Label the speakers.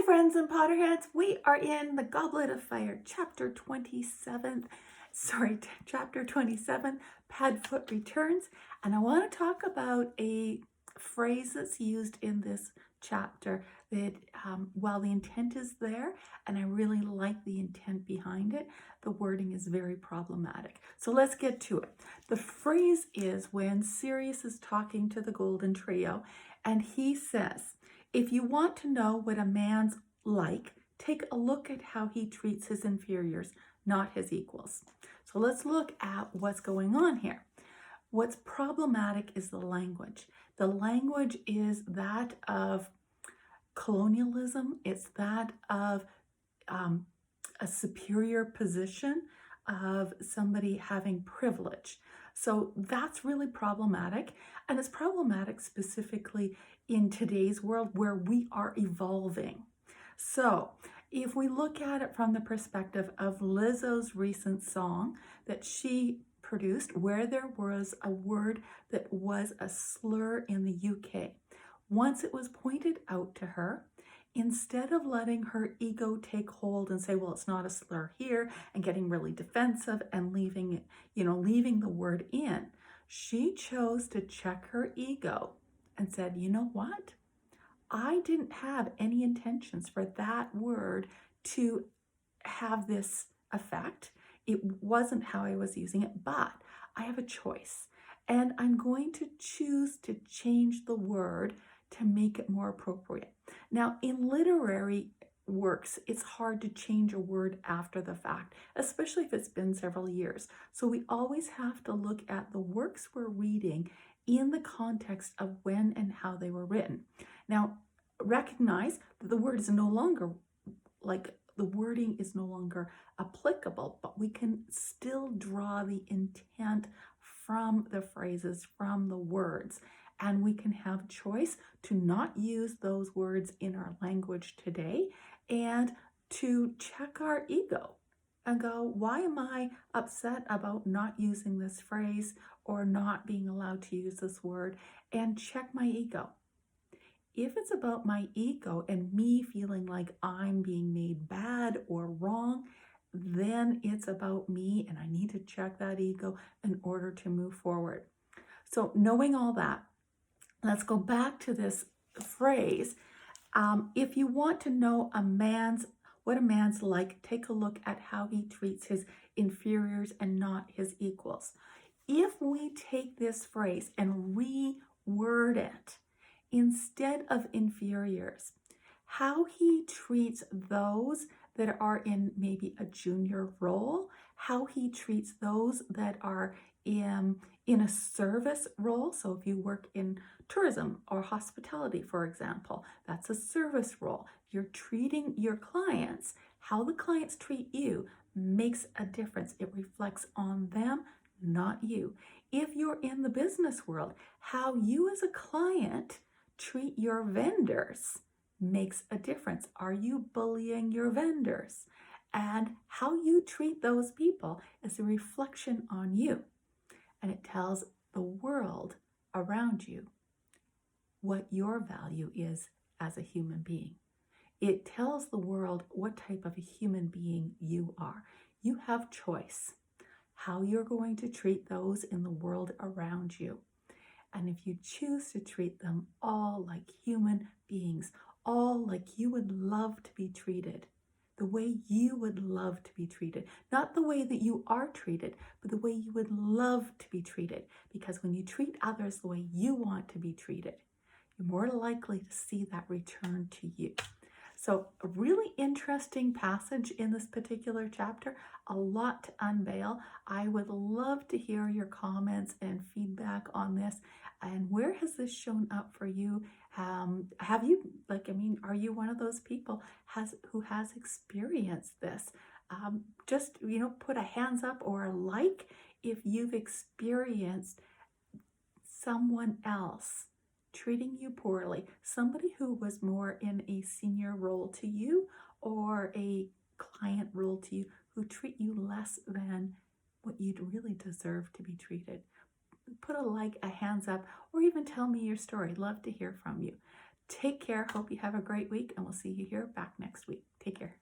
Speaker 1: friends and potterheads, we are in the Goblet of Fire, chapter 27, Padfoot Returns, and I want to talk about a phrase that's used in this chapter that while the intent is there, and I really like the intent behind it, the wording is very problematic. So let's get to it. The phrase is when Sirius is talking to the Golden Trio, and he says, if you want to know what a man's like, take a look at how he treats his inferiors, not his equals. So let's look at what's going on here. What's problematic is the language. The language is that of colonialism. It's that of a superior position, of somebody having privilege. So that's really problematic. And it's problematic specifically in today's world where we are evolving. So if we look at it from the perspective of Lizzo's recent song that she produced, where there was a word that was a slur in the UK, once it was pointed out to her, instead of letting her ego take hold and say, well, it's not a slur here, and getting really defensive and leaving the word in, she chose to check her ego and said, you know what? I didn't have any intentions for that word to have this effect. It wasn't how I was using it, but I have a choice. And I'm going to choose to change the word to make it more appropriate. Now, in literary works, it's hard to change a word after the fact, especially if it's been several years. So we always have to look at the works we're reading in the context of when and how they were written. Now, recognize that the word is no longer, the wording is no longer applicable, but we can still draw the intent from the phrases, from the words, and we can have choice to not use those words in our language today and to check our ego and go, why am I upset about not using this phrase or not being allowed to use this word, and check my ego. If it's about my ego and me feeling like I'm being made bad or wrong, then it's about me and I need to check that ego in order to move forward. So knowing all that, let's go back to this phrase. If you want to know what a man's like, take a look at how he treats his inferiors and not his equals. If we take this phrase and reword it, instead of inferiors, how he treats those that are in maybe a junior role, how he treats those that are in a service role. So if you work in tourism or hospitality, for example, that's a service role. You're treating your clients, how the clients treat you makes a difference. It reflects on them, not you. If you're in the business world, how you as a client treat your vendors makes a difference. Are you bullying your vendors? And how you treat those people is a reflection on you. And it tells the world around you what your value is as a human being. It tells the world what type of a human being you are. You have choice how you're going to treat those in the world around you. And if you choose to treat them all like human beings, all like you would love to be treated, the way you would love to be treated, not the way that you are treated, but the way you would love to be treated. Because when you treat others the way you want to be treated, you're more likely to see that return to you. So a really interesting passage in this particular chapter, a lot to unveil. I would love to hear your comments and feedback on this. And where has this shown up for you? Have you, are you one of those people who has experienced this? Just, put a hands up or a like if you've experienced someone else treating you poorly, somebody who was more in a senior role to you or a client role to you, who treat you less than what you'd really deserve to be treated. Put a like, a hands up, or even tell me your story. Love to hear from you. Take care. Hope you have a great week, and we'll see you here back next week. Take care.